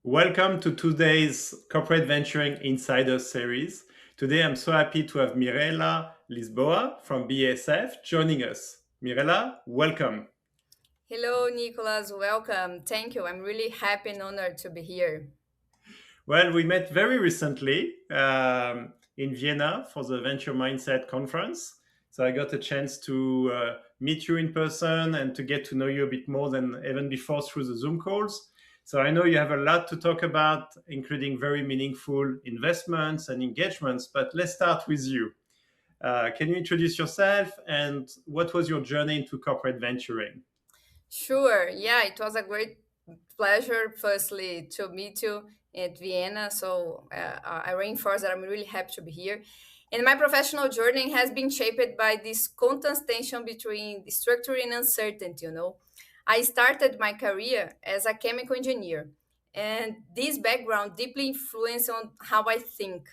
Welcome to today's Corporate Venturing Insider series. Today I'm so happy to have Mirella Lisboa from BASF joining us. Mirella, welcome. Hello, Nicolas. Welcome. Thank you. I'm really happy and honored to be here. Well, we met very recently in Vienna for the Venture Mindset Conference. So I got a chance to meet you in person and to get to know you a bit more than even before through the Zoom calls. So I know you have a lot to talk about, including very meaningful investments and engagements. But let's start with you. Can you introduce yourself and what was your journey into corporate venturing? Sure. Yeah, it was a great pleasure, firstly, to meet you at Vienna. I reinforce that I'm really happy to be here. And my professional journey has been shaped by this constant tension between structure and uncertainty. I started my career as a chemical engineer, and this background deeply influenced on how I think.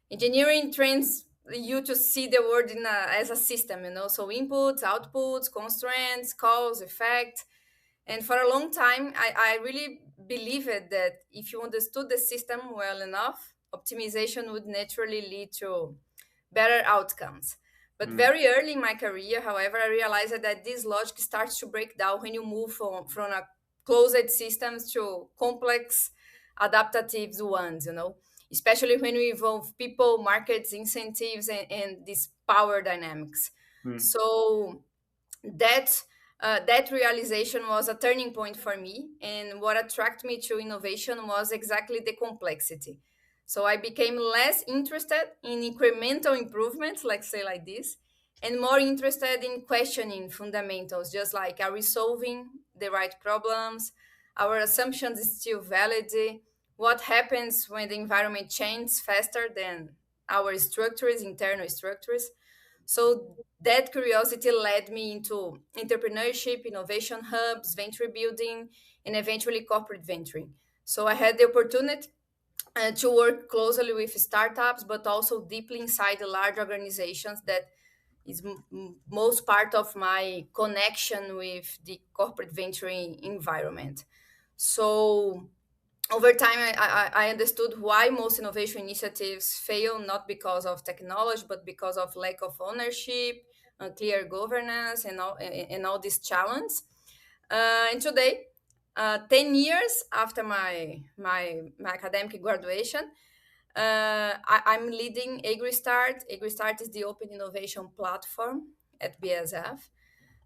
Engineering trains you to see the world as a system. So inputs, outputs, constraints, cause, effect. And for a long time, I really believed that if you understood the system well enough, optimization would naturally lead to better outcomes. But Mm, very early in my career, however, I realized that this logic starts to break down when you move from a closed systems to complex adaptive ones, especially when we involve people, markets, incentives, and these power dynamics. mm. So that that realization was a turning point for me, and what attracted me to innovation was exactly the complexity. So I became less interested in incremental improvements, like say like this, and more interested in questioning fundamentals, just like, are we solving the right problems, our assumptions is still valid, what happens when the environment changes faster than our structures, internal structures. So that curiosity led me into entrepreneurship, innovation hubs, venture building, and eventually corporate venturing. So I had the opportunity to work closely with startups, but also deeply inside the large organizations that is most part of my connection with the corporate venturing environment. So over time, I understood why most innovation initiatives fail, not because of technology, but because of lack of ownership, unclear governance, and all these challenges. And today, 10 years after my academic graduation, I'm leading AgroStart. AgroStart is the open innovation platform at BASF.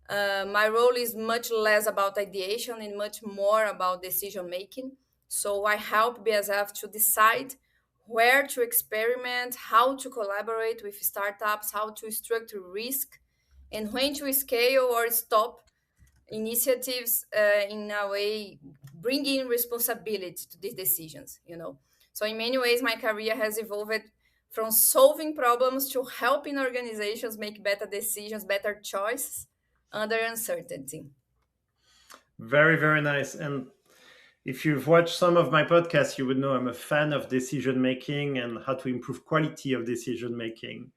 My role is much less about ideation and much more about decision making. So I help BASF to decide where to experiment, how to collaborate with startups, how to structure risk, and when to scale or stop initiatives in a way bringing responsibility to these decisions. So in many ways my career has evolved from solving problems to helping organizations make better decisions, better choices under uncertainty. Very, very nice. And if you've watched some of my podcasts, you would know I'm a fan of decision making and how to improve quality of decision making.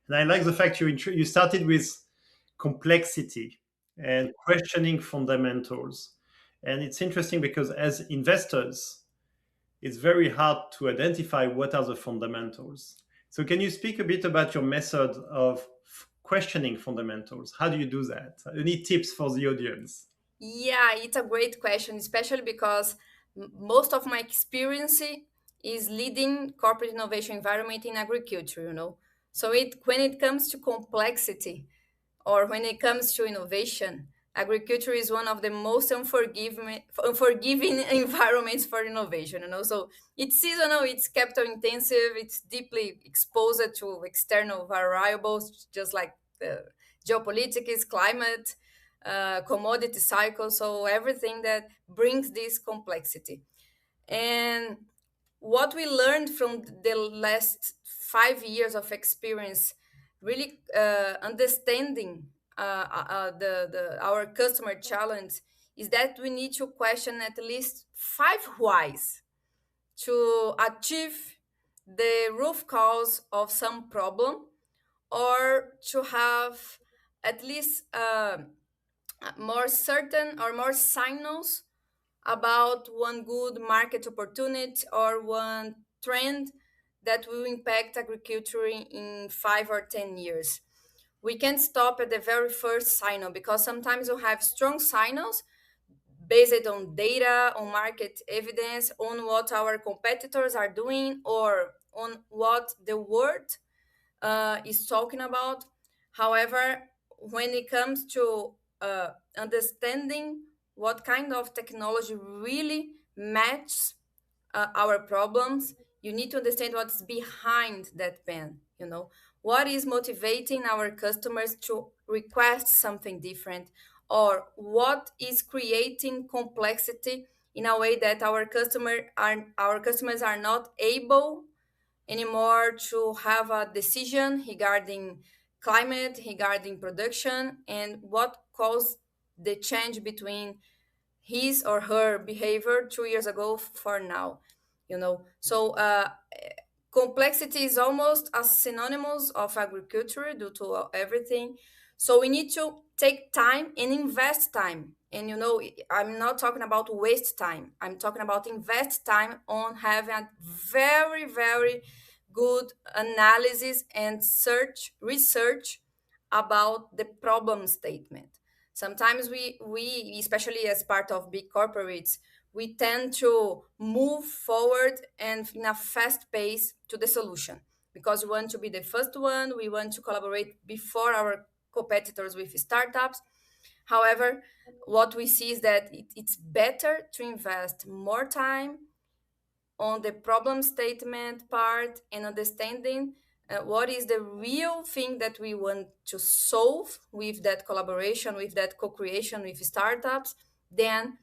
And I like the fact you started with complexity and questioning fundamentals. And it's interesting because as investors, it's very hard to identify what are the fundamentals. So can you speak a bit about your method of questioning fundamentals? How do you do that? Any tips for the audience? Yeah, it's a great question, especially because most of my experience is leading corporate innovation environment in agriculture. So when it comes to complexity, or when it comes to innovation, agriculture is one of the most unforgiving environments for innovation. So it's seasonal, it's capital intensive, it's deeply exposed to external variables, just like the geopolitics, climate, commodity cycle, so everything that brings this complexity. And what we learned from the last 5 years of experience, really understanding our customer challenge, is that we need to question at least five whys to achieve the root cause of some problem, or to have at least more certain or more signals about one good market opportunity or one trend that will impact agriculture in 5 or 10 years. We can't stop at the very first signal because sometimes you have strong signals based on data, on market evidence, on what our competitors are doing, or on what the world is talking about. However, when it comes to understanding what kind of technology really matches our problems, you need to understand what's behind that pen. What is motivating our customers to request something different, or what is creating complexity in a way that our customers are not able anymore to have a decision regarding climate, regarding production, and what caused the change between his or her behavior 2 years ago for now. So complexity is almost as synonymous of agriculture due to everything. So we need to take time and invest time. And I'm not talking about waste time. I'm talking about invest time on having a very, very good analysis and research about the problem statement. Sometimes we especially as part of big corporates, we tend to move forward and in a fast pace to the solution because we want to be the first one. We want to collaborate before our competitors with startups. However, what we see is that it's better to invest more time on the problem statement part and understanding what is the real thing that we want to solve with that collaboration, with that co-creation with startups, then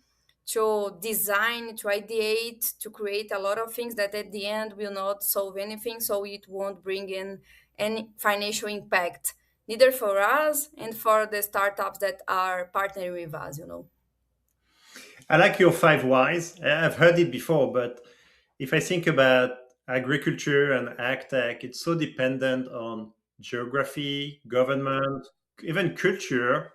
to design, to ideate, to create a lot of things that at the end will not solve anything, so it won't bring in any financial impact, neither for us and for the startups that are partnering with us. I like your five whys. I've heard it before, but if I think about agriculture and ag tech, it's so dependent on geography, government, even culture,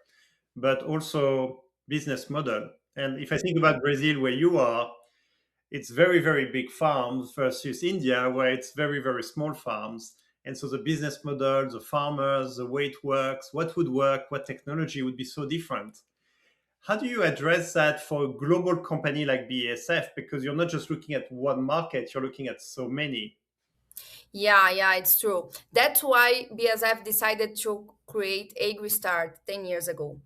but also business model. And if I think about Brazil, where you are, it's very, very big farms versus India, where it's very, very small farms. And so the business model, the farmers, the way it works, what would work, what technology would be so different. How do you address that for a global company like BASF? Because you're not just looking at one market, you're looking at so many. Yeah, it's true. That's why BASF decided to create AgroStart 10 years ago,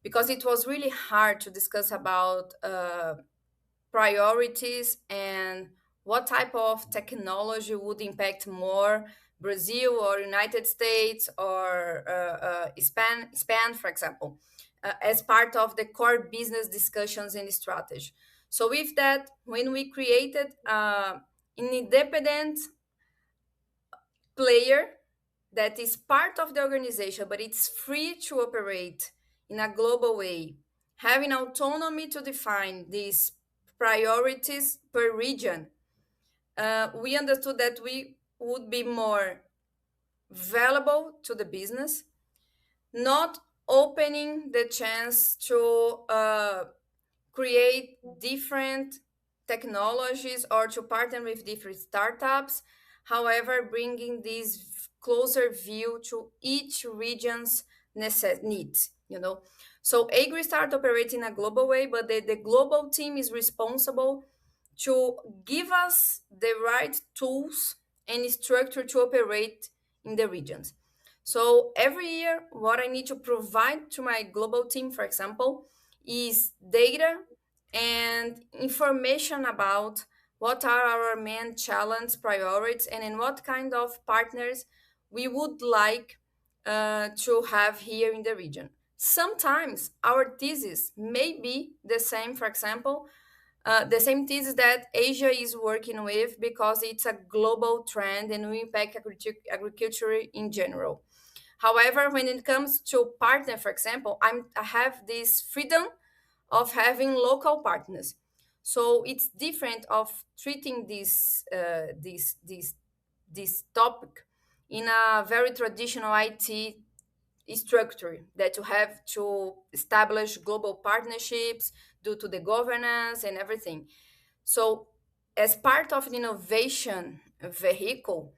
because it was really hard to discuss about priorities and what type of technology would impact more Brazil or United States or Spain, for example, as part of the core business discussions and strategy. So with that, when we created an independent player that is part of the organization, but it's free to operate in a global way, having autonomy to define these priorities per region, we understood that we would be more valuable to the business, not opening the chance to create different technologies or to partner with different startups. However, bringing this closer view to each region's needs. So AgriStart operates in a global way, but the global team is responsible to give us the right tools and structure to operate in the regions. So every year, what I need to provide to my global team, for example, is data and information about what are our main challenge priorities and in what kind of partners we would like to have here in the region. Sometimes our thesis may be the same, for example, the same thesis that Asia is working with because it's a global trend and will impact agriculture in general. However, when it comes to partner, for example, I have this freedom of having local partners. So it's different of treating this topic in a very traditional IT structure that you have to establish global partnerships due to the governance and everything. So, as part of the innovation vehicle,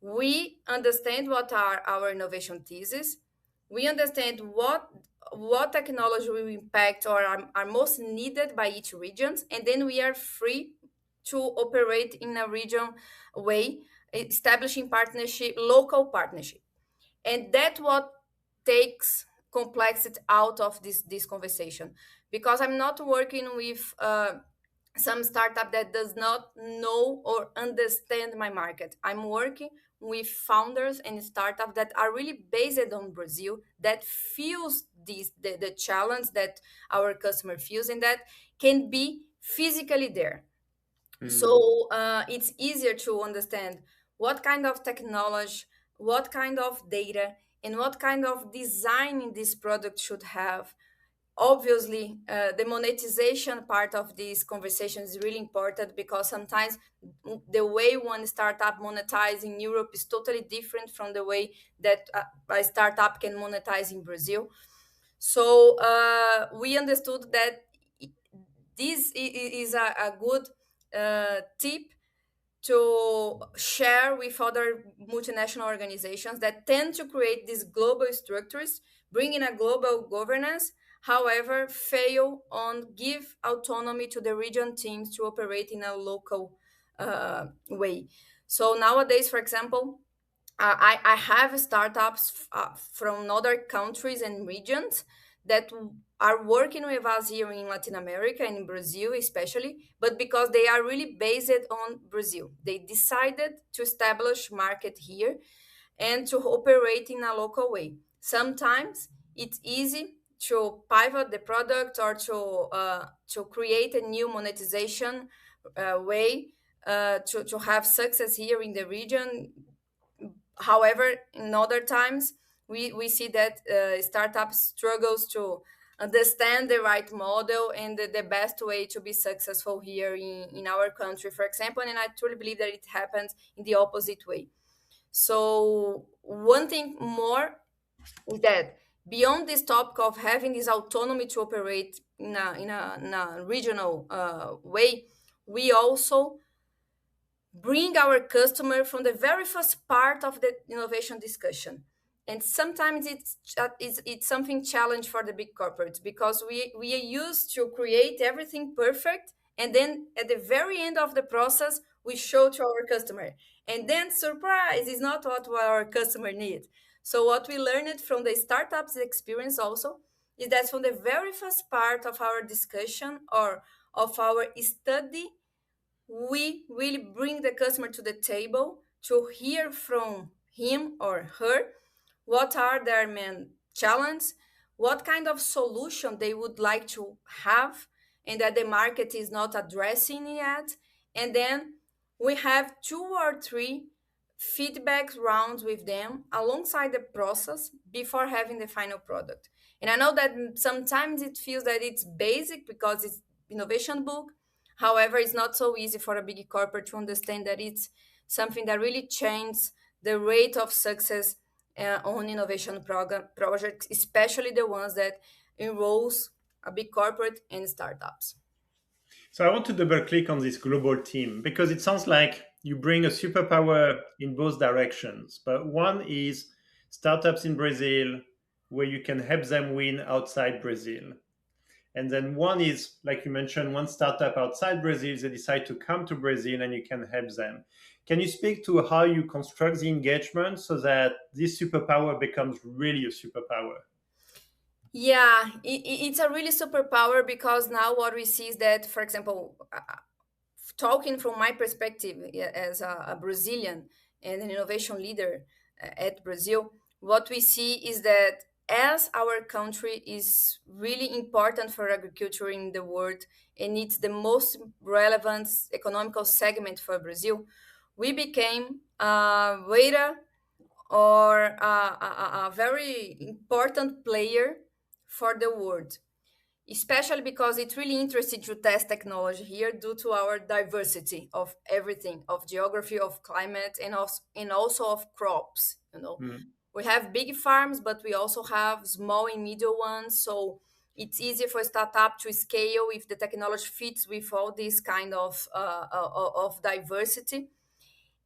we understand what are our innovation thesis. We understand what technology will impact or are most needed by each regions, and then we are free to operate in a region way, establishing partnership, local partnership, and that what takes complexity out of this conversation, because I'm not working with some startup that does not know or understand my market. I'm working with founders and startups that are really based on Brazil, that feels the challenge that our customer feels, and that can be physically there. Mm. So it's easier to understand what kind of technology, what kind of data, and what kind of design this product should have. Obviously, the monetization part of this conversation is really important, because sometimes the way one startup monetize in Europe is totally different from the way that a startup can monetize in Brazil. So we understood that this is a good tip to share with other multinational organizations that tend to create these global structures, bring in a global governance, however, fail on give autonomy to the region teams to operate in a local way. So nowadays, for example, I have startups from other countries and regions that are working with us here in Latin America and in Brazil, especially, but because they are really based on Brazil. They decided to establish market here and to operate in a local way. Sometimes it's easy to pivot the product or to create a new monetization way to have success here in the region. However, in other times, we see that startups struggles to understand the right model and the best way to be successful here in our country, for example. And I truly believe that it happens in the opposite way. So one thing more is that beyond this topic of having this autonomy to operate in a regional way, we also bring our customer from the very first part of the innovation discussion. And sometimes it's something challenge for the big corporates, because we are used to create everything perfect, and then at the very end of the process we show to our customer, and then surprise is not what our customer needs. So what we learned from the startups experience also is that from the very first part of our discussion or of our study, we will bring the customer to the table to hear from him or her what are their main challenges, what kind of solution they would like to have and that the market is not addressing yet. And then we have 2 or 3 feedback rounds with them alongside the process before having the final product. And I know that sometimes it feels that it's basic because it's innovation book. However, it's not so easy for a big corporate to understand that it's something that really changes the rate of success on innovation projects, especially the ones that enrolls a big corporate and startups. So I want to double click on this global team because it sounds like you bring a superpower in both directions. But one is startups in Brazil where you can help them win outside Brazil. And then one is, like you mentioned, one startup outside Brazil, they decide to come to Brazil and you can help them. Can you speak to how you construct the engagement so that this superpower becomes really a superpower? Yeah, it's a really superpower, because now what we see is that, for example, talking from my perspective as a Brazilian and an innovation leader at Brazil, what we see is that as our country is really important for agriculture in the world and it's the most relevant economical segment for Brazil, we became a waiter or a very important player for the world, especially because it's really interesting to test technology here due to our diversity of everything, of geography, of climate, and also of crops. Mm. We have big farms, but we also have small and medium ones. So it's easy for a startup to scale if the technology fits with all this kind of diversity.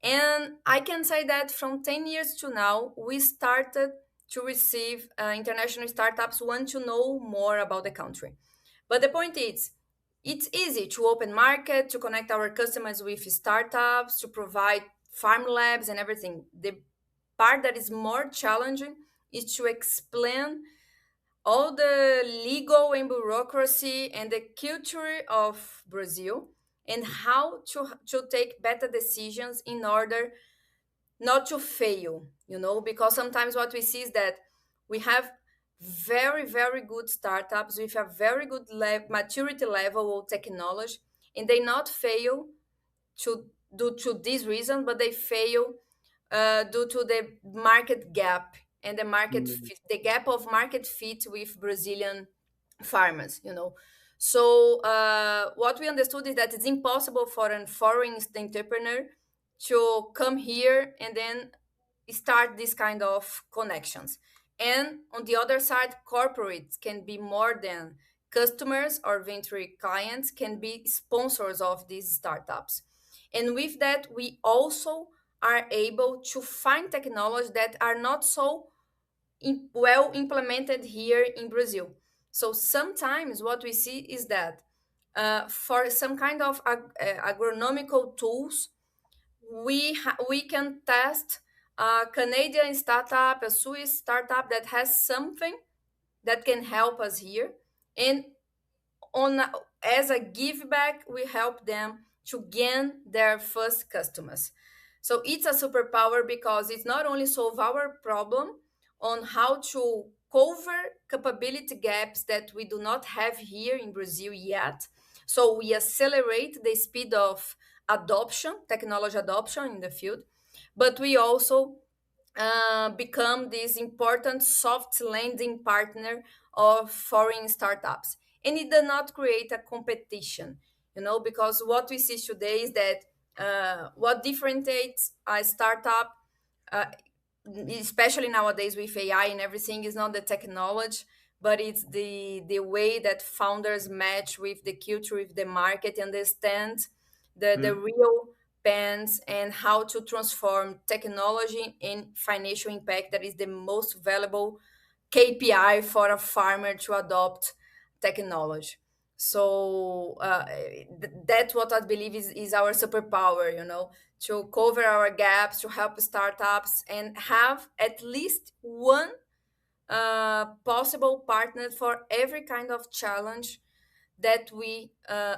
And I can say that from 10 years to now, we started to receive international startups want to know more about the country. But the point is, it's easy to open market, to connect our customers with startups, to provide farm labs and everything. The part that is more challenging is to explain all the legal and bureaucracy and the culture of Brazil and how to take better decisions in order not to fail, because sometimes what we see is that we have very, very good startups with a very good maturity level of technology, and they not fail to due to this reason, but they fail due to the market gap and Mm. the gap of market fit with Brazilian farmers. So what we understood is that it's impossible for a foreign entrepreneur to come here and then start this kind of connections. And on the other side, corporates can be more than customers, or venture clients can be sponsors of these startups. And with that, we also are able to find technologies that are not so well implemented here in Brazil. So sometimes what we see is that for some kind of agronomical tools, we can test a Canadian startup, a Swiss startup that has something that can help us here, and on as a give back, we help them to gain their first customers. So it's a superpower because it not only solve our problem on how to cover capability gaps that we do not have here in Brazil yet. So we accelerate the speed of adoption, technology adoption in the field, but we also become this important soft landing partner of foreign startups. And it does not create a competition, because what we see today is that what differentiates a startup, uh, especially nowadays with AI and everything, is not the technology, but it's the way that founders match with the culture, with the market, understand the Mm. real pens and how to transform technology in financial impact. That is the most valuable KPI for a farmer to adopt technology. So that's what I believe is our superpower, to cover our gaps, to help startups, and have at least one possible partner for every kind of challenge that we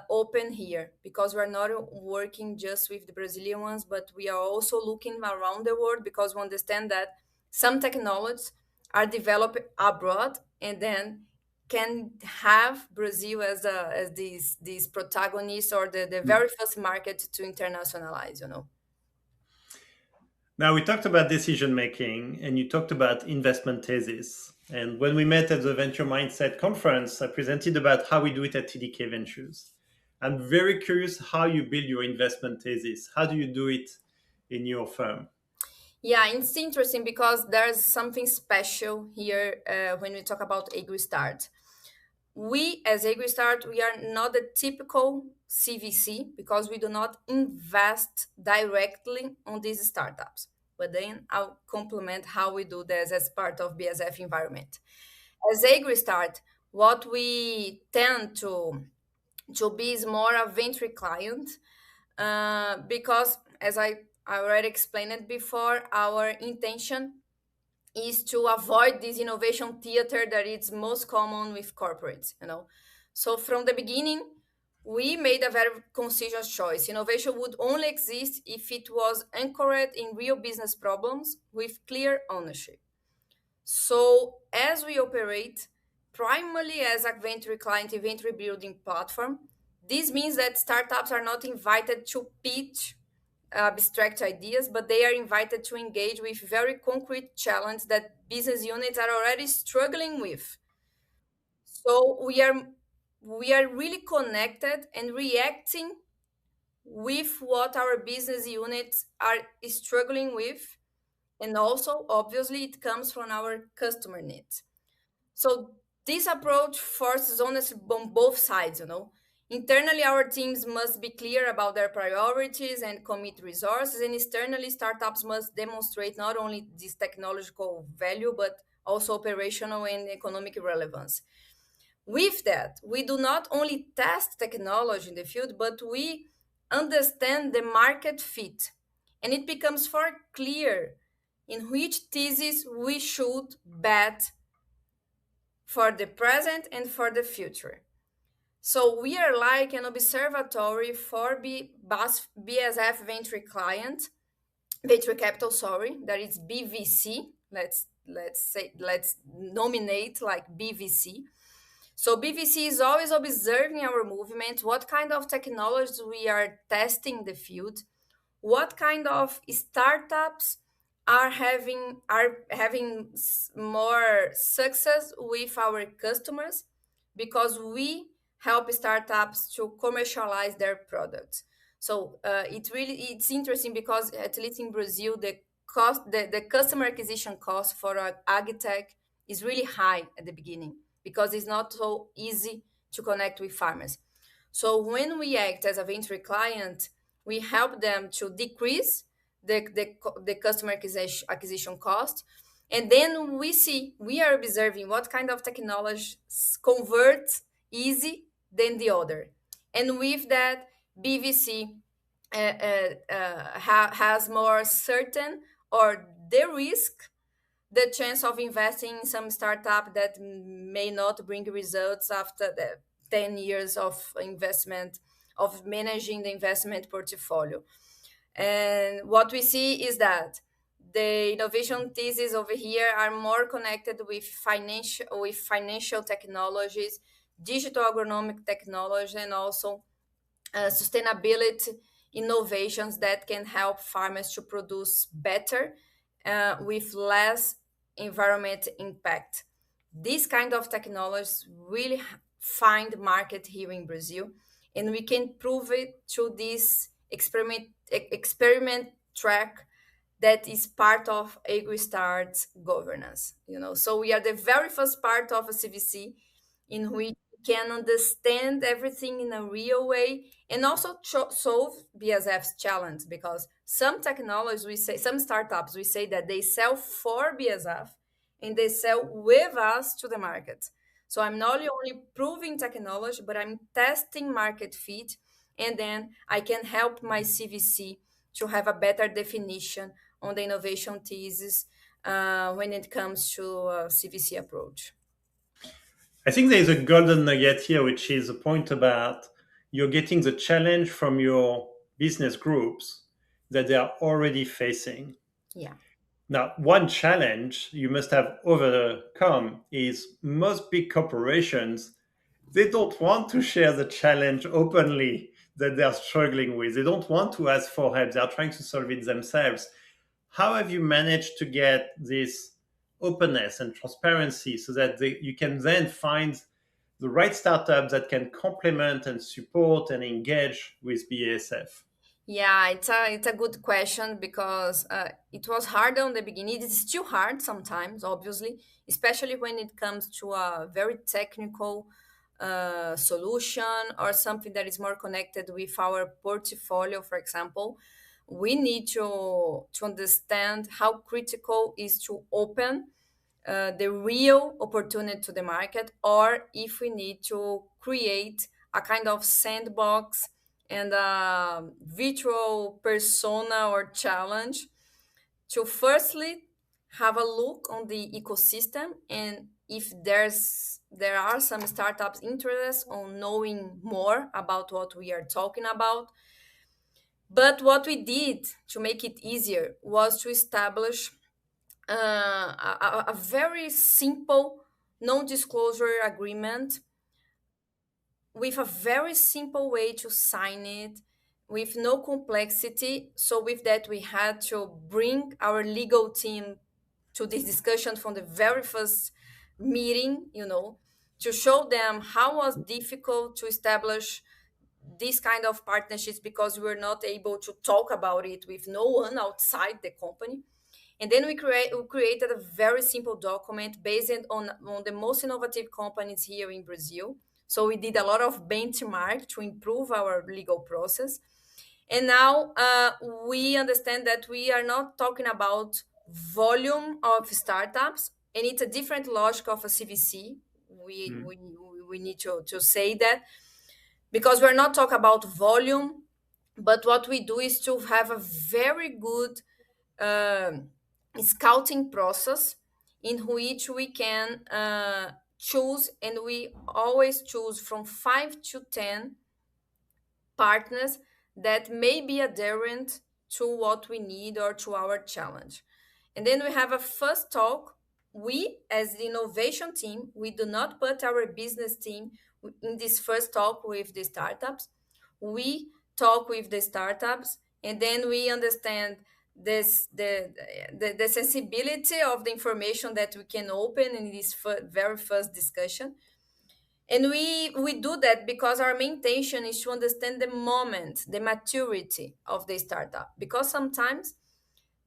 open here, because we're not working just with the Brazilian ones, but we are also looking around the world, because we understand that some technologies are developed abroad and then can have Brazil as these protagonists, or the very first market to internationalize. Now, we talked about decision making and you talked about investment thesis. And when we met at the Venture Mindset conference, I presented about how we do it at TDK Ventures. I'm very curious how you build your investment thesis. How do you do it in your firm? Yeah, it's interesting because there's something special here when we talk about AgroStart. We, as AgroStart, we are not the typical CVC because we do not invest directly on these startups. But then I'll complement how we do this as part of BASF environment. As AgroStart, what we tend to be is more a venture client, because, as I already explained it before, our intention is to avoid this innovation theater that is most common with corporates. So from the beginning, we made a very conscious choice. Innovation would only exist if it was anchored in real business problems with clear ownership. So as we operate primarily as a venture client inventory building platform, this means that startups are not invited to pitch abstract ideas, but they are invited to engage with very concrete challenges that business units are already struggling with. So we are really connected and reacting with what our business units are struggling with, And also, obviously, it comes from our customer needs. So this approach forces honesty on both sides, you know. Internally, our teams must be clear about their priorities and commit resources, and externally, startups must demonstrate not only this technological value, but also operational and economic relevance. With that, we do not only test technology in the field, but we understand the market fit. And it becomes far clear in which thesis we should bet for the present and for the future. So we are like an observatory for BASF Venture Capital, sorry, that is BVC. Let's nominate like BVC. So BVC is always observing our movement, what kind of technologies we are testing in the field, what kind of startups are having more success with our customers, because we help startups to commercialize their products. So it's interesting because at least in Brazil the customer acquisition cost for an agtech is really high at the beginning, because it's not so easy to connect with farmers. So when we act as a venture client, we help them to decrease the customer acquisition cost. And then we are observing what kind of technology converts easy than the other. And with that, BVC has more certain or the risk the chance of investing in some startup that may not bring results after the 10 years of investment, of managing the investment portfolio. And what we see is that the innovation theses over here are more connected with financial technologies, digital agronomic technology, and also sustainability innovations that can help farmers to produce better with less environment impact. This kind of technologies really find market here in Brazil, and we can prove it through this experiment track that is part of AgroStart's governance. You know, so we are the very first part of a CVC in which we can understand everything in a real way and also solve BASF's challenge, because some technologies we say, some startups we say that they sell for BASF and they sell with us to the market. So I'm not only proving technology, but I'm testing market fit, and then I can help my CVC to have a better definition on the innovation thesis when it comes to CVC approach. I think there's a golden nugget here, which is a point about you're getting the challenge from your business groups that they are already facing. Yeah. Now, one challenge you must have overcome is most big corporations, they don't want to share the challenge openly that they're struggling with. They don't want to ask for help. They're trying to solve it themselves. How have you managed to get this openness and transparency so that you can then find the right startup that can complement and support and engage with BASF? Yeah, it's a good question, because it was hard on the beginning. It is still hard sometimes, obviously, especially when it comes to a very technical solution or something that is more connected with our portfolio, for example. We need to understand how critical is to open the real opportunity to the market, or if we need to create a kind of sandbox and a virtual persona or challenge to firstly have a look on the ecosystem, and if there are some startups interested on knowing more about what we are talking about. But what we did to make it easier was to establish a very simple non-disclosure agreement with a very simple way to sign it, with no complexity. So with that, we had to bring our legal team to this discussion from the very first meeting, you know, to show them how was difficult to establish these kind of partnerships, because we were not able to talk about it with no one outside the company. And then we created a very simple document based on the most innovative companies here in Brazil. So we did a lot of benchmark to improve our legal process. And now we understand that we are not talking about volume of startups, and it's a different logic of a CVC. We, Mm. we, we need to say that, because we're not talking about volume, but what we do is to have a very good um scouting process in which we can choose, and we always choose from 5 to 10 partners that may be adherent to what we need or to our challenge. And then we have a first talk. We, as the innovation team, we do not put our business team in this first talk with the startups. We talk with the startups, and then we understand this the sensibility of the information that we can open in this very first discussion. And we do that because our main intention is to understand the moment, the maturity of the startup, because sometimes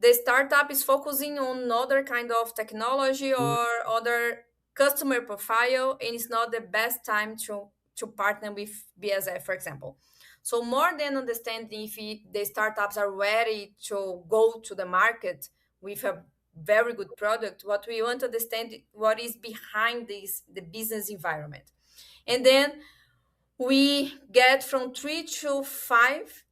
the startup is focusing on other kind of technology or other customer profile, and it's not the best time to partner with BASF, for example. So more than understanding if the startups are ready to go to the market with a very good product, what we want to understand what is behind this, the business environment. And then we get from 3 to 5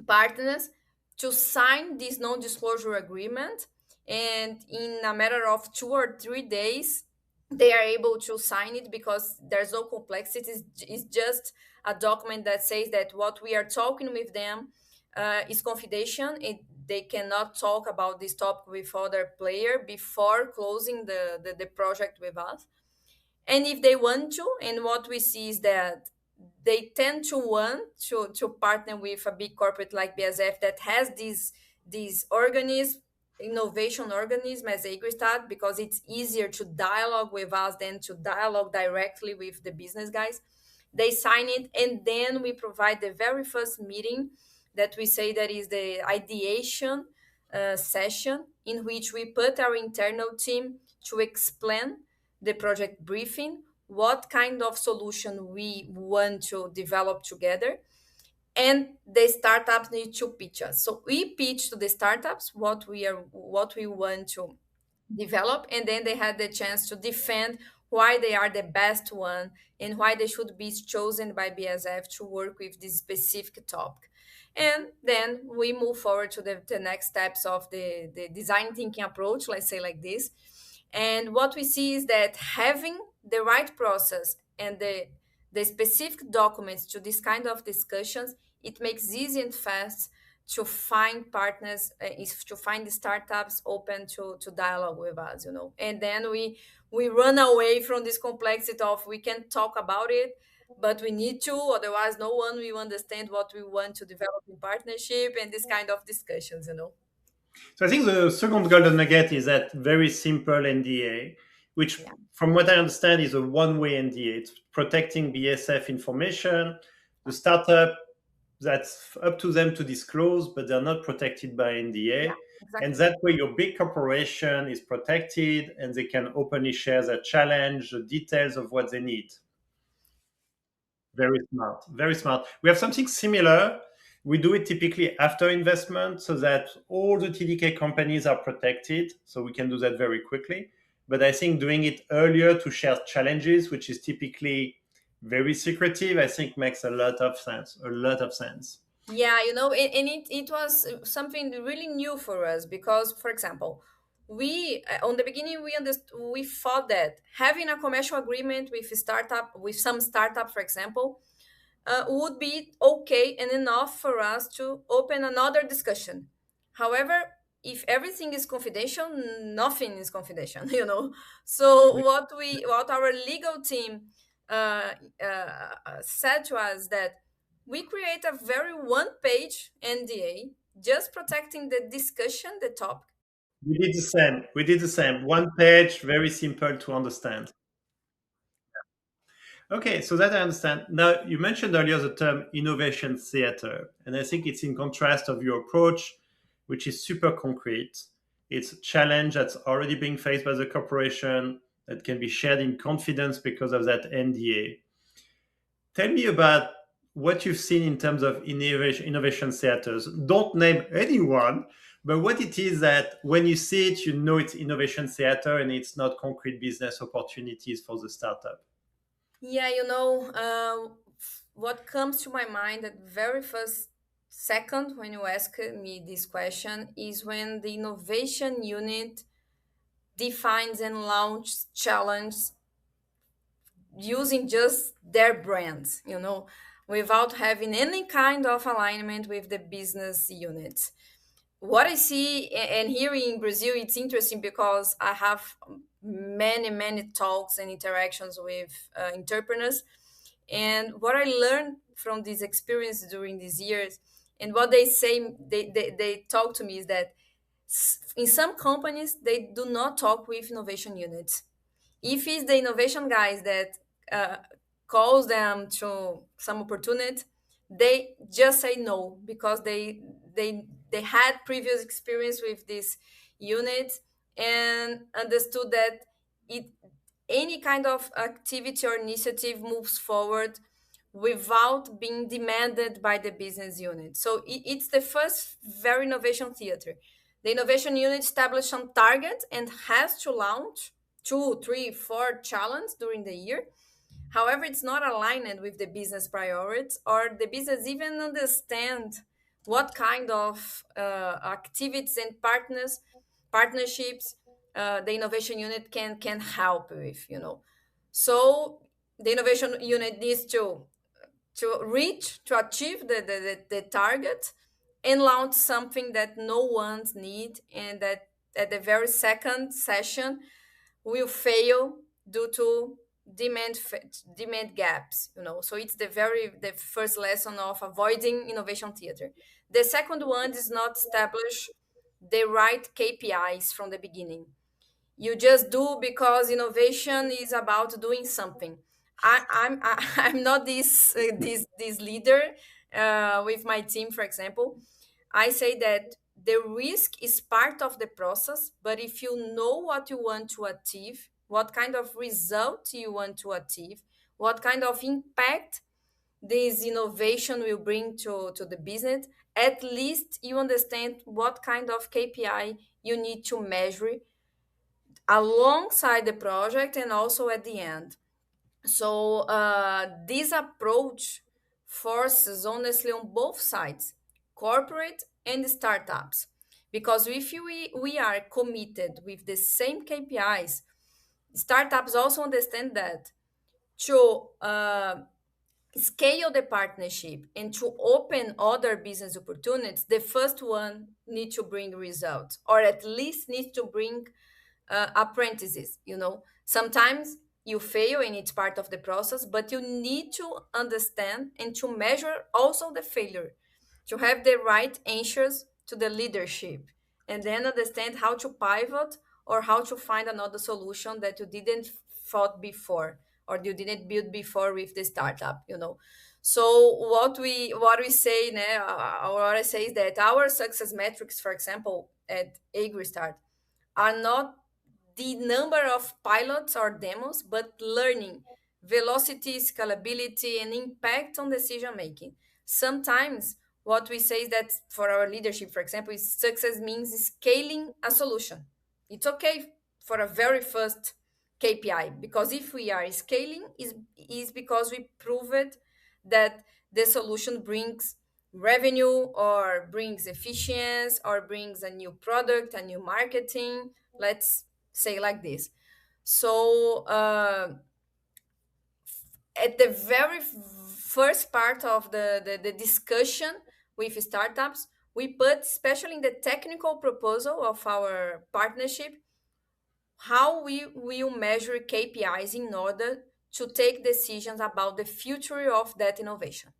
partners to sign this non-disclosure agreement, and in a matter of 2 or 3 days they are able to sign it, because there's no complexity. It's just a document that says that what we are talking with them is confidential. They cannot talk about this topic with other player before closing the project with us. And if they want to, and what we see is that they tend to want to partner with a big corporate like BASF that has these organism, innovation organism as AgroStart, because it's easier to dialogue with us than to dialogue directly with the business guys. They sign it, and then we provide the very first meeting that we say that is the ideation session, in which we put our internal team to explain the project briefing, what kind of solution we want to develop together, and the startups need to pitch us. So we pitch to the startups what we want to develop, and then they had the chance to defend why they are the best one and why they should be chosen by BASF to work with this specific topic. And then we move forward to the next steps of the design thinking approach, let's say like this. And what we see is that having the right process and the specific documents to this kind of discussions, it makes easy and fast to find partners, is to find the startups open to dialogue with us, and then we run away from this complexity of we can talk about it, but we need to, otherwise no one will understand what we want to develop in partnership, and this kind of discussions. So I think the second golden nugget is that very simple NDA, which, Yeah, from what I understand, is a one-way NDA. It's protecting BASF information. The startup, that's up to them to disclose, but they're not protected by yeah, NDA. And exactly. that way, your big corporation is protected, and they can openly share their challenge, the details of what they need. Very smart. Very smart. We have something similar. We do it typically after investment so that all the TDK companies are protected. So we can do that very quickly. But I think doing it earlier to share challenges, which is typically very secretive, I think makes a lot of sense. A lot of sense. Yeah, and it was something really new for us, because, for example, we on the beginning we thought that having a commercial agreement with a startup, with some startup, for example, would be okay and enough for us to open another discussion. However, if everything is confidential, nothing is confidential, So what our legal team said to us, that we create a very one-page NDA, just protecting the discussion, the topic. We did the same. We did the same. One page, very simple to understand. Okay, so that I understand. Now, you mentioned earlier the term innovation theater, and I think it's in contrast of your approach, which is super concrete. It's a challenge that's already being faced by the corporation that can be shared in confidence because of that NDA. Tell me about what you've seen in terms of innovation theaters. Don't name anyone, but what it is that when you see it, you know it's innovation theater and it's not concrete business opportunities for the startup. Yeah, what comes to my mind at very first second when you ask me this question is when the innovation unit defines and launches challenge using just their brands, without having any kind of alignment with the business units. What I see, and here in Brazil, it's interesting because I have many, many talks and interactions with entrepreneurs. And what I learned from this experience during these years, and what they say, they talk to me is that in some companies, they do not talk with innovation units. If it's the innovation guys that uh, calls them to some opportunity, they just say no because they had previous experience with this unit and understood that it any kind of activity or initiative moves forward without being demanded by the business unit. So it's the first very innovation theater. The innovation unit established some target and has to launch two, three, four challenges during the year. However, it's not aligned with the business priorities or the business even understand what kind of activities and partnerships the innovation unit can help with. So the innovation unit needs to achieve the target and launch something that no one's need and that at the very second session will fail due to demand gaps. So it's the first lesson of avoiding innovation theater. The second one is not establish the right KPIs from the beginning. You just do because innovation is about doing something. I'm not this leader with my team, for example. I say that the risk is part of the process, but if you know what you want to achieve, what kind of result you want to achieve, what kind of impact this innovation will bring to the business, at least you understand what kind of KPI you need to measure alongside the project and also at the end. So this approach forces honestly on both sides, corporate and startups, because if we are committed with the same KPIs, startups also understand that to scale the partnership and to open other business opportunities, the first one need to bring results, or at least need to bring apprentices. Sometimes you fail and it's part of the process, but you need to understand and to measure also the failure, to have the right answers to the leadership, and then understand how to pivot or how to find another solution that you didn't thought before or you didn't build before with the startup. So what we say now, or what I say is that our success metrics, for example, at AgroStart, are not the number of pilots or demos, but learning, velocity, scalability, and impact on decision making. Sometimes what we say is that for our leadership, for example, is success means scaling a solution. It's okay for a very first KPI, because if we are scaling, is because we proved that the solution brings revenue or brings efficiency or brings a new product, a new marketing. Let's say like this. So at the very first part of the discussion with startups, we put, especially in the technical proposal of our partnership, how we will measure KPIs in order to take decisions about the future of that innovation.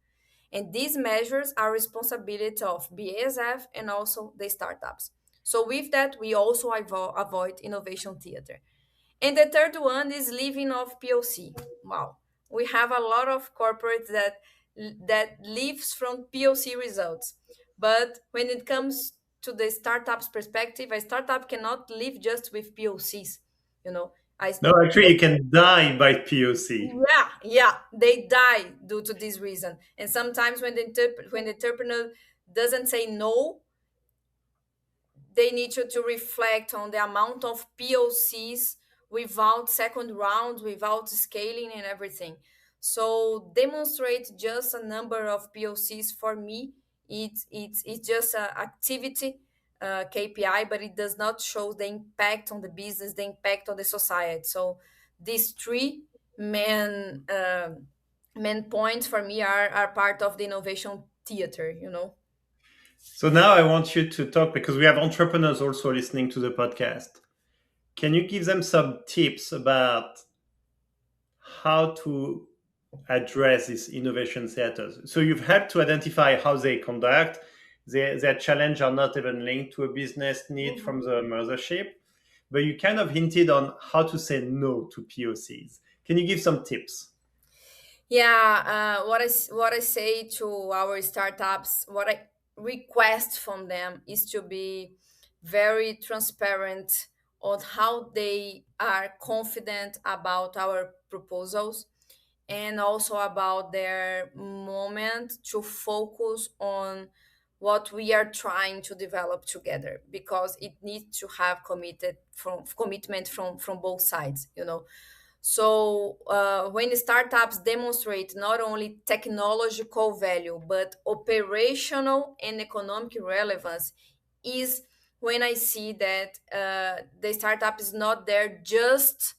And these measures are responsibility of BASF and also the startups. So with that, we also avoid innovation theater. And the third one is living off POC. Wow, we have a lot of corporates that lives from POC results, but when it comes to the startup's perspective, a startup cannot live just with POCs. You know, I No, actually, you can die by POC. yeah, they die due to this reason. And sometimes when when the entrepreneur doesn't say no, they need to reflect on the amount of POCs without second rounds, without scaling and everything. So demonstrate just a number of POCs for me. It's just an activity KPI, but it does not show the impact on the business, the impact on the society. So these three main main points for me are part of the innovation theater. You know. So now I want you to talk because we have entrepreneurs also listening to the podcast. Can you give them some tips about how to address these innovation theaters? So you've helped to identify how they conduct. Their challenge are not even linked to a business need from Mhm. the mothership, but you kind of hinted on how to say no to POCs. Can you give some tips? Yeah, what I say to our startups, what I request from them is to be very transparent on how they are confident about our proposals and also about their moment to focus on what we are trying to develop together, because it needs to have commitment from both sides, you know. So when the startups demonstrate not only technological value but operational and economic relevance, is when I see that the startup is not there just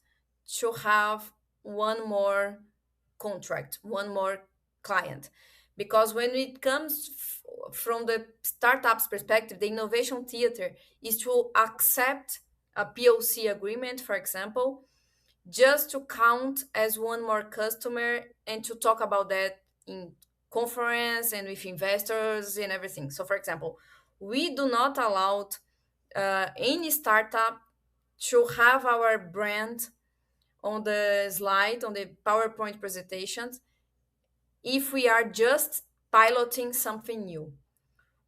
to have one more contract, one more client. Because when it comes from the startup's perspective, the innovation theater is to accept a POC agreement, for example, just to count as one more customer and to talk about that in conference and with investors and everything. So, for example, we do not allow any startup to have our brand on the slide, on the PowerPoint presentations, if we are just piloting something new.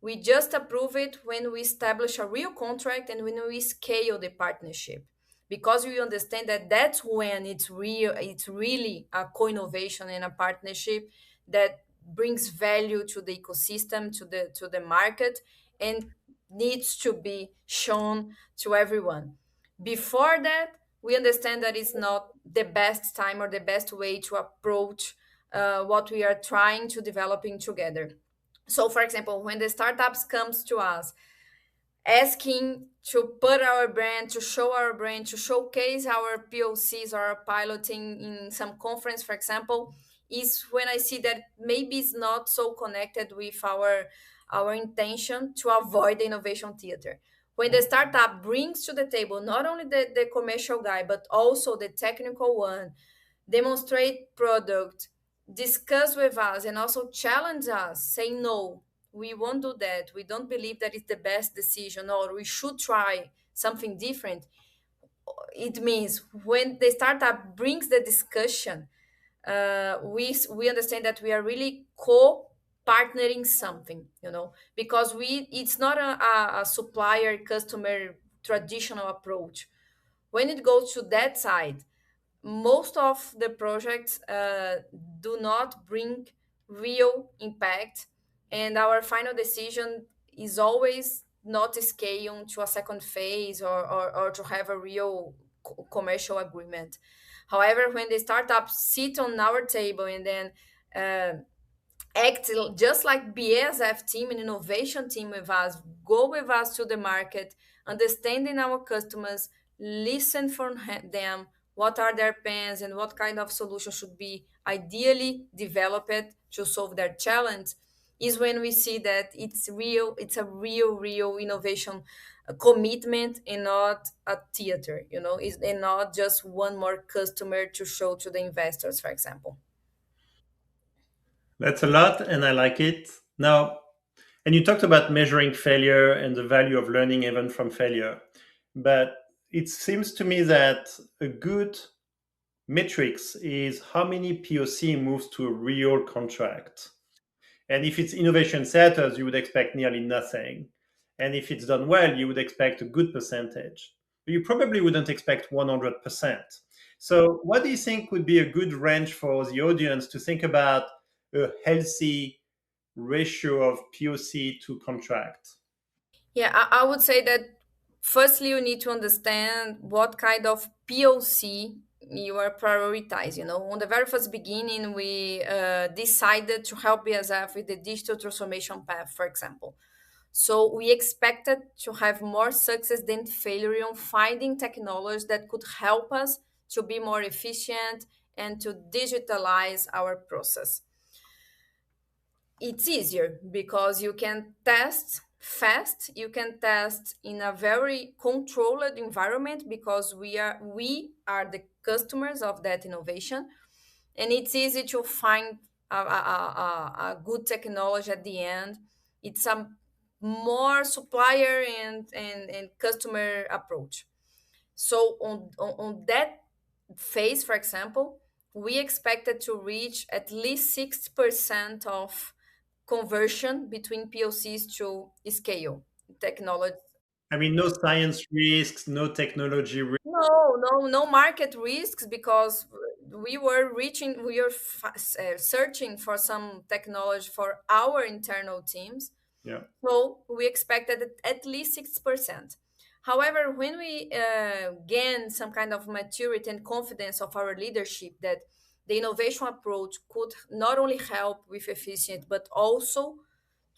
We just approve it when we establish a real contract and when we scale the partnership. Because we understand that that's when it's really a co-innovation and a partnership that brings value to the ecosystem, to the market, and needs to be shown to everyone. Before that, we understand that it's not the best time or the best way to approach what we are trying to developing together. So for example, when the startups comes to us asking to put our brand, to show our brand, to showcase our POCs or our piloting in some conference, for example, is when I see that maybe it's not so connected with our intention to avoid the innovation theater. When the startup brings to the table not only the commercial guy, but also the technical one, demonstrate product, discuss with us, and also challenge us, say no, we won't do that. We don't believe that it's the best decision, or we should try something different. It means when the startup brings the discussion, we understand that we are really co-partnering something, you know, because we it's not a supplier customer traditional approach. When it goes to that side, most of the projects do not bring real impact, and our final decision is always not scale to a second phase, or to have a real commercial agreement. However, when the startups sit on our table and then uh, act just like BASF team and innovation team with us, go with us to the market, understanding our customers, listen from them, what are their pains and what kind of solution should be ideally developed to solve their challenge, is when we see that it's a real innovation commitment and not a theater, you know, and not just one more customer to show to the investors, for example. That's a lot, and I like it. Now, and you talked about measuring failure and the value of learning even from failure. But it seems to me that a good metrics is how many POC moves to a real contract. And if it's innovation centers, you would expect nearly nothing. And if it's done well, you would expect a good percentage. But you probably wouldn't expect 100%. So, what do you think would be a good range for the audience to think about a healthy ratio of POC to contract? Yeah, I would say that firstly you need to understand what kind of POC you are prioritizing. On the very first beginning, we decided to help BASF with the digital transformation path, for example. So we expected to have more success than failure on finding technologies that could help us to be more efficient and to digitalize our process. It's easier because you can test fast, you can test in a very controlled environment because we are the customers of that innovation, and it's easy to find a good technology at the end. It's a more supplier and customer approach. So on that phase, for example, we expected to reach at least 60% of conversion between POCs to scale technology. I mean, no science risks, no technology risks. No market risks because we are searching for some technology for our internal teams. Yeah. So we expected at least 6%. However, when we gain some kind of maturity and confidence of our leadership that the innovation approach could not only help with efficient, but also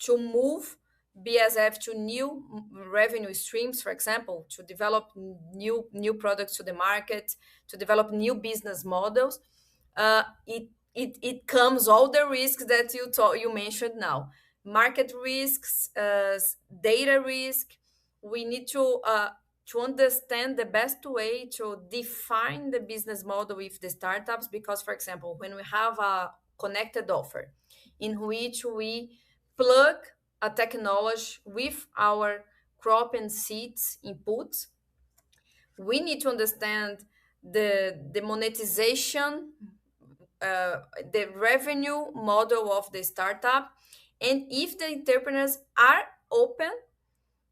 to move BASF to new revenue streams, for example, to develop new products to the market, to develop new business models. It comes all the risks that you mentioned now, market risks, data risk. We need to understand the best way to define the business model with the startups because, for example, when we have a connected offer in which we plug a technology with our crop and seeds inputs, we need to understand the monetization, the revenue model of the startup, and if the entrepreneurs are open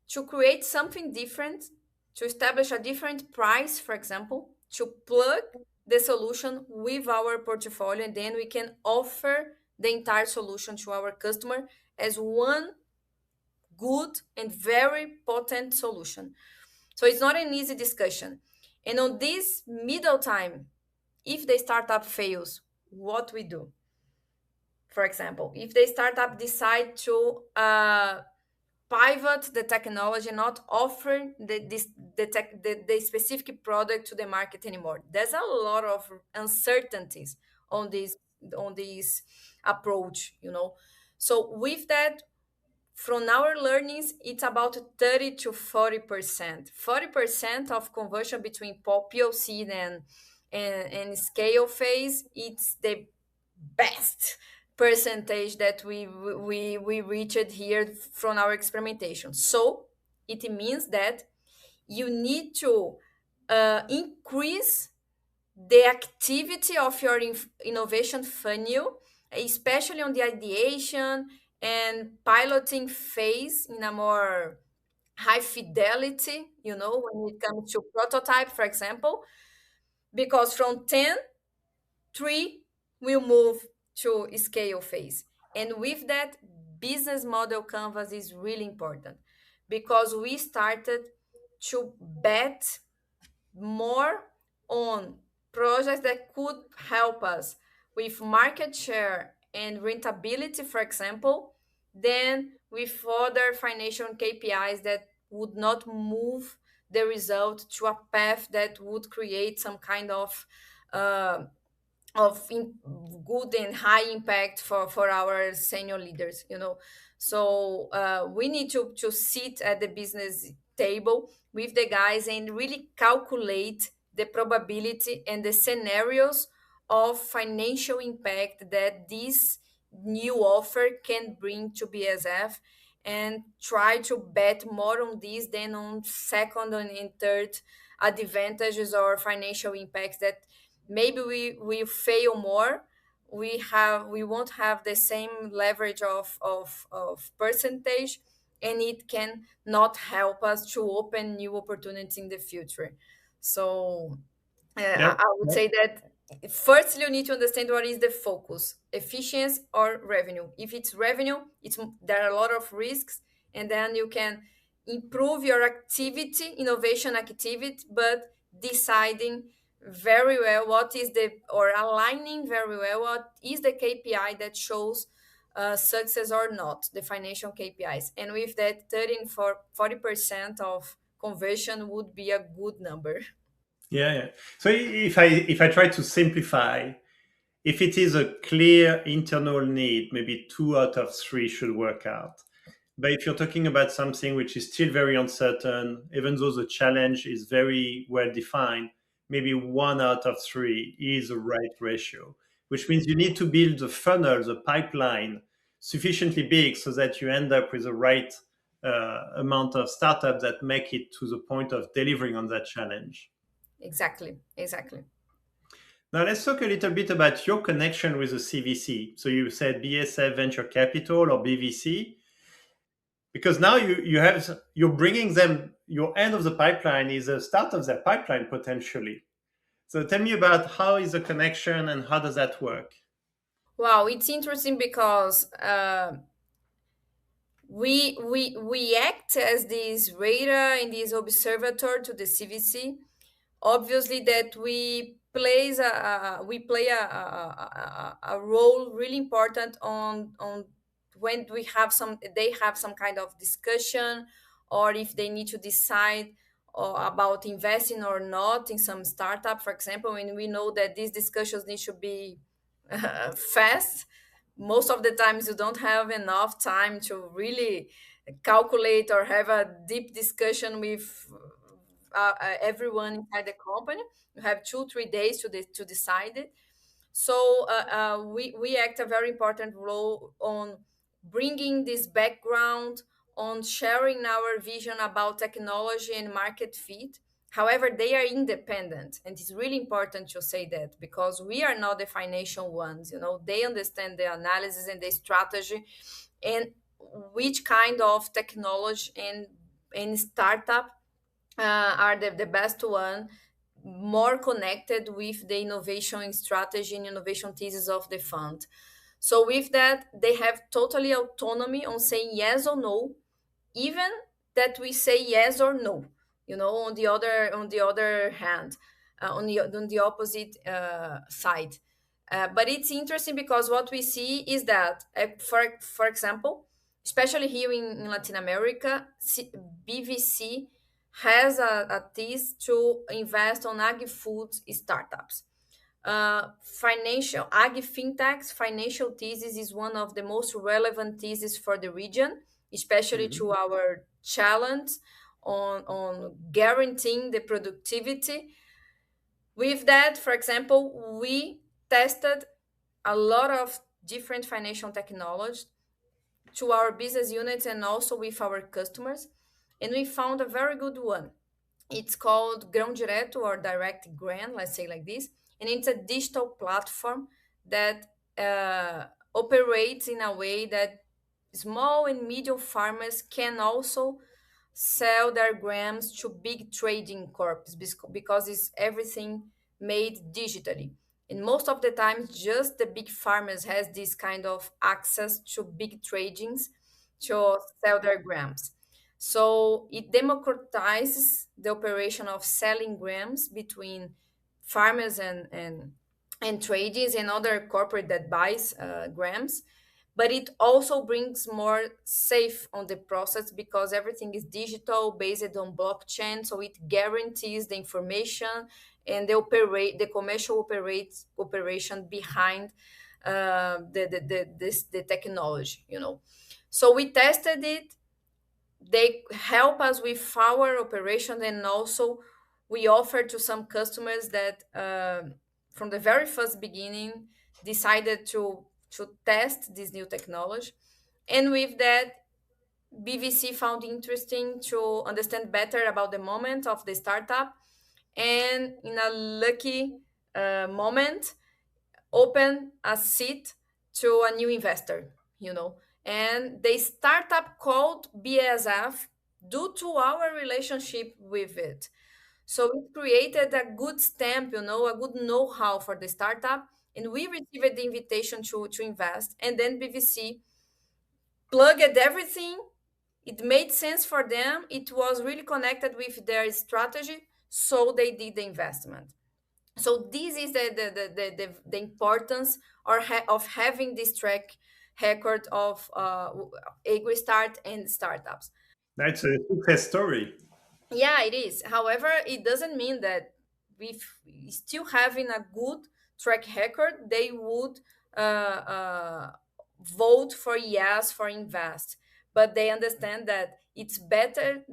to create something different, to establish a different price, for example, to plug the solution with our portfolio, and then we can offer the entire solution to our customer as one good and very potent solution. So it's not an easy discussion. And on this middle time, if the startup fails, what we do? For example, if the startup decide to pivot the technology, not offer the specific product to the market anymore, there's a lot of uncertainties on this approach. So with that, from our learnings, it's about 30 to 40%. 40% of conversion between POC and scale phase, it's the best percentage that we reached here from our experimentation. So it means that you need to increase the activity of your innovation funnel, especially on the ideation and piloting phase in a more high fidelity, when it comes to prototype, for example, because from 10, 3 will move to scale phase. And with that, business model canvas is really important because we started to bet more on projects that could help us with market share and rentability, for example, than with other financial KPIs that would not move the result to a path that would create some kind uh, good and high impact for our senior leaders. So we need to sit at the business table with the guys and really calculate the probability and the scenarios of financial impact that this new offer can bring to BASF, and try to bet more on this than on second and third advantages or financial impacts that maybe we fail more. We won't have the same leverage of percentage, and it can not help us to open new opportunities in the future. So Yeah. I would Yeah. say that first you need to understand what is the focus, efficiency or revenue. If it's revenue, there are a lot of risks, and then you can improve your activity, innovation activity, but deciding very well what is the, or aligning very well what is the KPI that shows success or not, the financial KPIs. And with that, 30 for 40% of conversion would be a good number. Yeah, yeah. So if I try to simplify, if it is a clear internal need, maybe 2 out of 3 should work out. But if you're talking about something which is still very uncertain, even though the challenge is very well defined, maybe 1 out of 3 is the right ratio, which means you need to build the funnel, the pipeline sufficiently big so that you end up with the right amount of startups that make it to the point of delivering on that challenge. Exactly, exactly. Now, let's talk a little bit about your connection with the CVC. So, you said BASF Venture Capital or BVC, because now you're bringing them, your end of the pipeline is the start of their pipeline potentially. So, tell me about how is the connection and how does that work? Wow, it's interesting because we act as this radar and this observator to the CVC. Obviously, that we play a role really important on when we have some they have some kind of discussion, or if they need to decide about investing or not in some startup, for example, when we know that these discussions need to be fast. Most of the times you don't have enough time to really calculate or have a deep discussion with everyone inside the company. You have 2 3 days to decide it. So we act a very important role on bringing this background, on sharing our vision about technology and market fit. However, they are independent, and it's really important to say that because we are not the financial ones. They understand the analysis and the strategy, and which kind of technology and startup are the best one, more connected with the innovation strategy and innovation thesis of the fund. So with that, they have totally autonomy on saying yes or no, even that we say yes or no. On the other hand, on the opposite side. But it's interesting because what we see is that, for example, especially here in Latin America, BVC has a thesis to invest on agri-food startups. Financial agri-fintechs financial thesis is one of the most relevant theses for the region, especially Mhm. to our challenge on guaranteeing the productivity. With that, for example, we tested a lot of different financial technologies to our business units and also with our customers, and we found a very good one. It's called Grão Direto, or Direct Grain, let's say like this. And it's a digital platform that operates in a way that small and medium farmers can also sell their grams to big trading corps because it's everything made digitally. And most of the times, just the big farmers has this kind of access to big tradings to sell their grams. So it democratizes the operation of selling grams between farmers and traders and other corporate that buys grams. But it also brings more safe on the process because everything is digital, based on blockchain. So it guarantees the information and the commercial operation behind the technology. So we tested it. They help us with our operation, and also we offer to some customers that from the very first beginning decided to test this new technology. And with that, BVC found interesting to understand better about the moment of the startup, and in a lucky moment open a seat to a new investor. and the startup called BASF due to our relationship with it. So it created a good stamp, a good know-how for the startup, and we received the invitation to invest, and then BVC plugged everything. It made sense for them. It was really connected with their strategy, so they did the investment. So this is the importance of having this track record of AgroStart and startups. That's a success story. Yeah, it is. However, it doesn't mean that if still having a good track record, they would vote for yes for invest. But they understand that it's better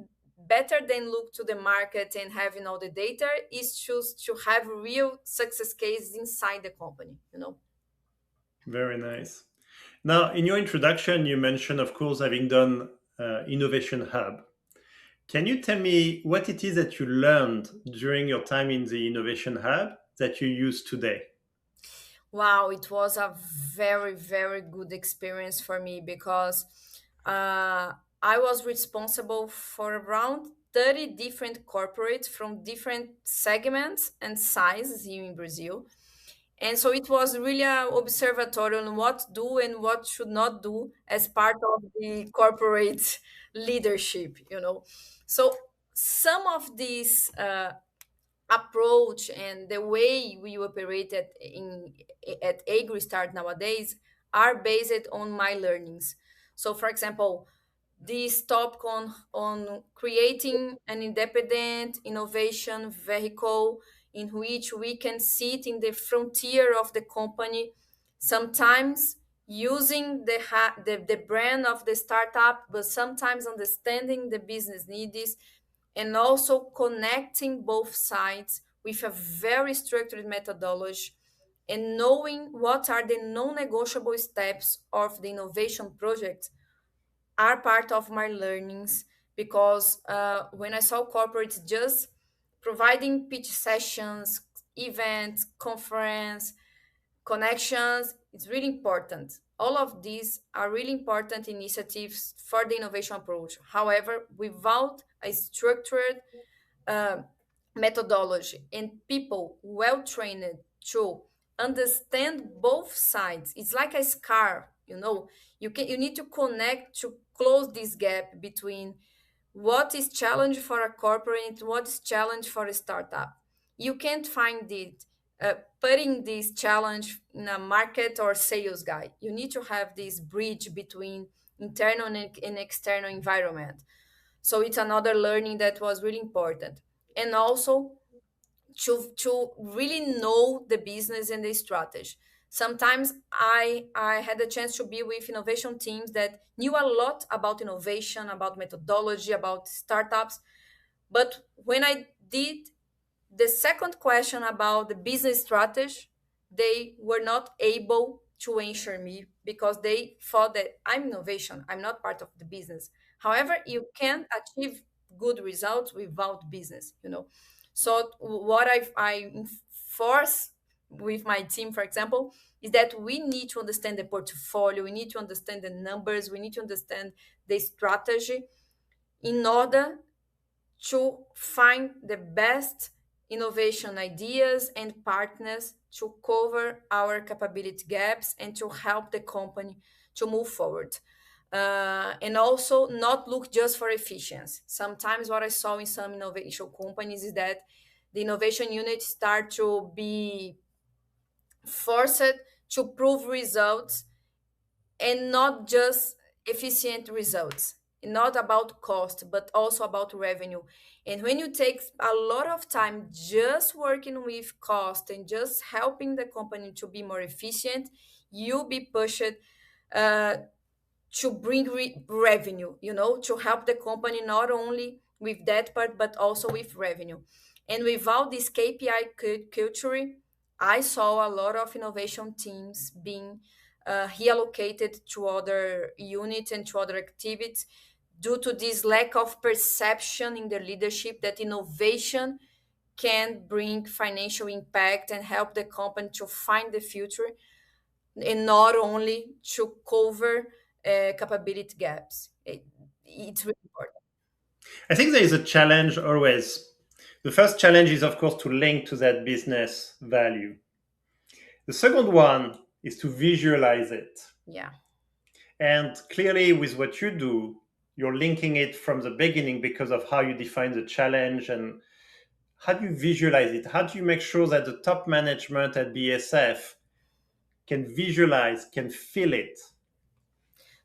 than look to the market and having all the data is to have real success cases inside the company. Very nice. Now, in your introduction, you mentioned, of course, having done Innovation Hub. Can you tell me what it is that you learned during your time in the Innovation Hub that you use today? Wow, it was a very, very good experience for me because I was responsible for around 30 different corporates from different segments and sizes here in Brazil. And so it was really an observatory on what to do and what should not do as part of the corporate leadership. So some of these approach and the way we operate at AgroStart nowadays are based on my learnings. So, for example, this topic on creating an independent innovation vehicle in which we can sit in the frontier of the company, sometimes using the brand of the startup, but sometimes understanding the business needs and also connecting both sides with a very structured methodology and knowing what are the non-negotiable steps of the innovation project are part of my learnings because when I saw corporates just providing pitch sessions, events, conference, connections, it's really important. All of these are really important initiatives for the innovation approach. However, without a structured uh, methodology and people well trained to understand both sides, it's like a scar. You need to connect to close this gap between what is challenge for a corporate, what is challenge for a startup. You can't find it putting this challenge in a market or sales guy. You need to have this bridge between internal and external environment. So it's another learning that was really important. And also to really know the business and the strategy. Sometimes I had the chance to be with innovation teams that knew a lot about innovation, about methodology, about startups. But when I did the second question about the business strategy, they were not able to answer me because they thought that I'm innovation, I'm not part of the business. However, you can achieve good results without business. So what I enforce with my team, for example, is that we need to understand the portfolio, we need to understand the numbers, we need to understand the strategy in order to find the best innovation ideas and partners to cover our capability gaps and to help the company to move forward. And also not look just for efficiency. Sometimes what I saw in some innovation companies is that the innovation units start to be forced to prove results and not just efficient results, not about cost but also about revenue. And when you take a lot of time just working with cost and just helping the company to be more efficient, you'll be pushed uh, to bring revenue, to help the company not only with that part, but also with revenue. And without this KPI culture, I saw a lot of innovation teams being reallocated to other units and to other activities due to this lack of perception in the leadership that innovation can bring financial impact and help the company to find the future and not only to cover capability gaps. It's really important. I think there is a challenge always. The first challenge is, of course, to link to that business value. The second one is to visualize it. Yeah. And clearly, with what you do, you're linking it from the beginning because of how you define the challenge and how do you visualize it? How do you make sure that the top management at BASF can visualize, can feel it?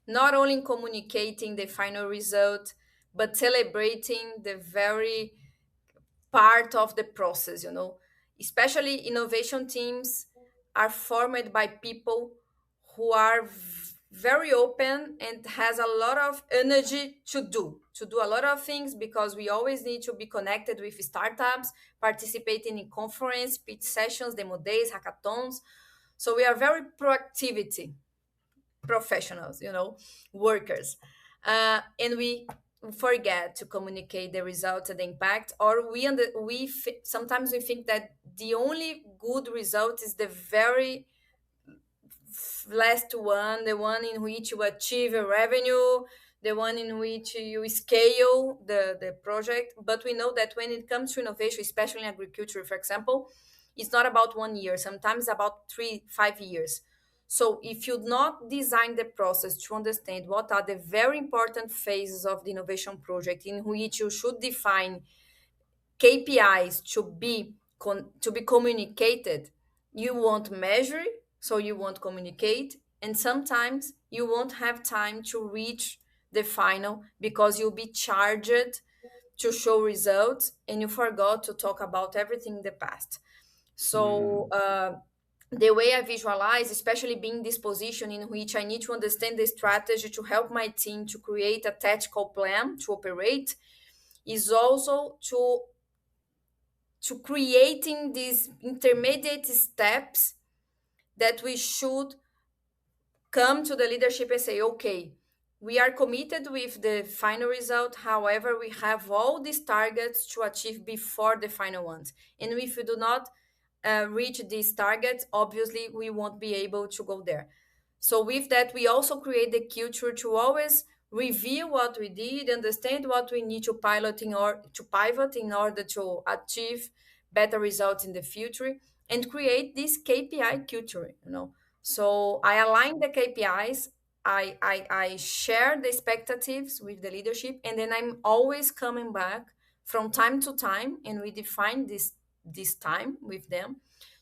Not only communicating the final result, but celebrating the very part of the process, especially innovation teams are formed by people who are very open and has a lot of energy to do a lot of things, because we always need to be connected with startups, participating in conference, pitch sessions, demo days, hackathons. So we are very proactivity professionals, workers. And we forget to communicate the results and the impact, or sometimes we think that the only good result is the very last one, the one in which you achieve a revenue, the one in which you scale the project. But we know that when it comes to innovation, especially in agriculture, for example, it's not about 1 year, sometimes about 3 5 years. So if you not design the process to understand what are the very important phases of the innovation project, in which you should define KPIs to be communicated, you won't measure, so you won't communicate, and sometimes you won't have time to reach the final because you'll be charged to show results and you forgot to talk about everything in the past. So Mm. the way I visualize, especially being this position in which I need to understand the strategy to help my team to create a tactical plan to operate, is also to creating these intermediate steps that we should come to the leadership and say, okay, we are committed with the final result. However, we have all these targets to achieve before the final ones. And if we do not reach these targets, obviously we won't be able to go there. So with that, we also create the culture to always review what we did, understand what we need to pilot in or to pivot in order to achieve better results in the future, and create this KPI culture. So I align the KPIs. I share the expectatives with the leadership, and then I'm always coming back from time to time, and we define this time with them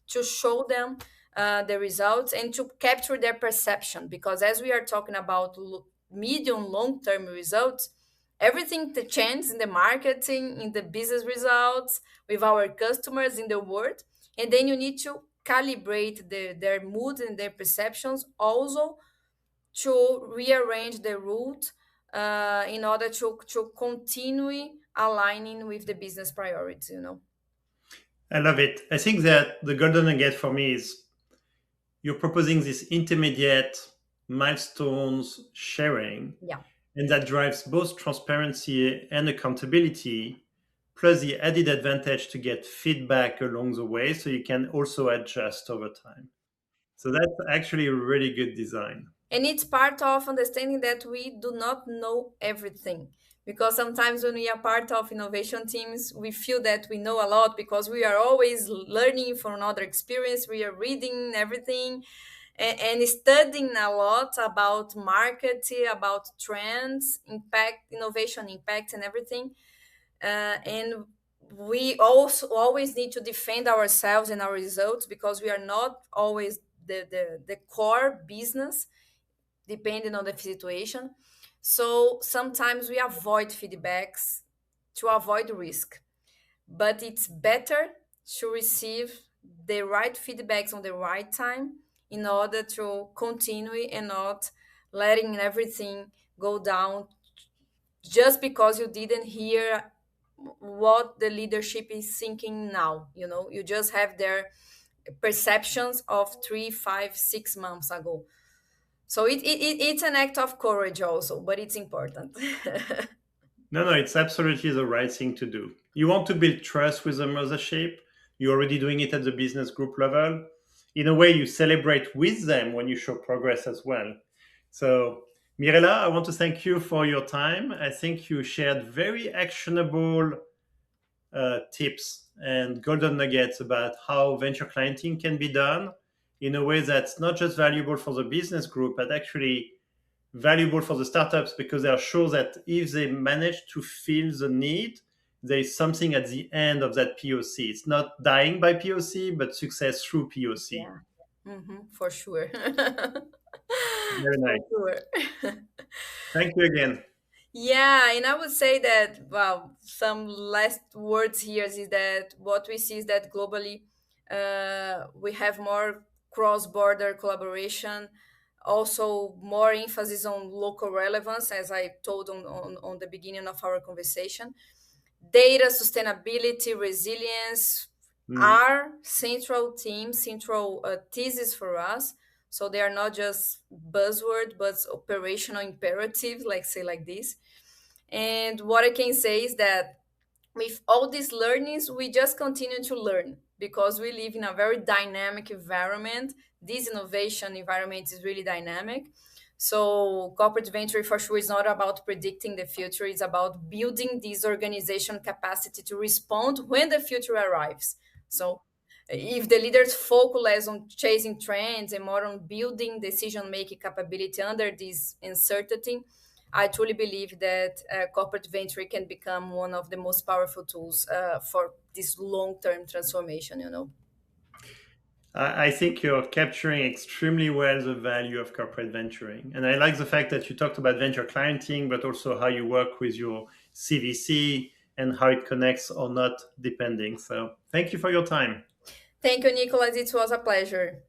to show them the results and to capture their perception. Because as we are talking about medium long term results, everything that changes in the marketing, in the business results, with our customers in the world, and then you need to calibrate their mood and their perceptions also to rearrange the route in order to continue aligning with the business priorities. I love it. I think that the golden nugget for me is you're proposing this intermediate milestones sharing, Yeah. and that drives both transparency and accountability, plus the added advantage to get feedback along the way so you can also adjust over time. So that's actually a really good design. And it's part of understanding that we do not know everything. Because sometimes when we are part of innovation teams, we feel that we know a lot because we are always learning from another experience. We are reading everything and studying a lot about marketing, about trends, impact, innovation impact, and everything. And we also always need to defend ourselves and our results, because we are not always the core business, depending on the situation. So sometimes we avoid feedbacks to avoid risk, but it's better to receive the right feedbacks on the right time in order to continue and not letting everything go down just because you didn't hear what the leadership is thinking now. You just have their perceptions of 3 5 6 months ago. So it's an act of courage also, but it's important. No, no, it's absolutely the right thing to do. You want to build trust with the mothership. You're already doing it at the business group level. In a way, you celebrate with them when you show progress as well. So Mirella, I want to thank you for your time. I think you shared very actionable tips and golden nuggets about how venture clienting can be done in a way that's not just valuable for the business group, but actually valuable for the startups, because they are sure that if they manage to fill the need, there is something at the end of that POC. It's not dying by POC, but success through POC. Yeah. For sure. Very For nice. sure. Thank you again. Yeah, and I would say that, well, some last words here is that what we see is that globally we have more cross-border collaboration, also more emphasis on local relevance, as I told on the beginning of our conversation. Data, sustainability, resilience Mm. are central thesis for us. So they are not just buzzword, but operational imperative, like say like this. And what I can say is that with all these learnings, we just continue to learn because we live in a very dynamic environment. This innovation environment is really dynamic. So corporate venture for sure is not about predicting the future. It's about building this organization capacity to respond when the future arrives. So if the leaders focus less on chasing trends and more on building decision-making capability under this uncertainty, I truly believe that corporate venture can become one of the most powerful tools for this long-term transformation. I think you're capturing extremely well the value of corporate venturing. And I like the fact that you talked about venture clienting, but also how you work with your CVC and how it connects or not, depending. So thank you for your time. Thank you, Nicolas. It was a pleasure.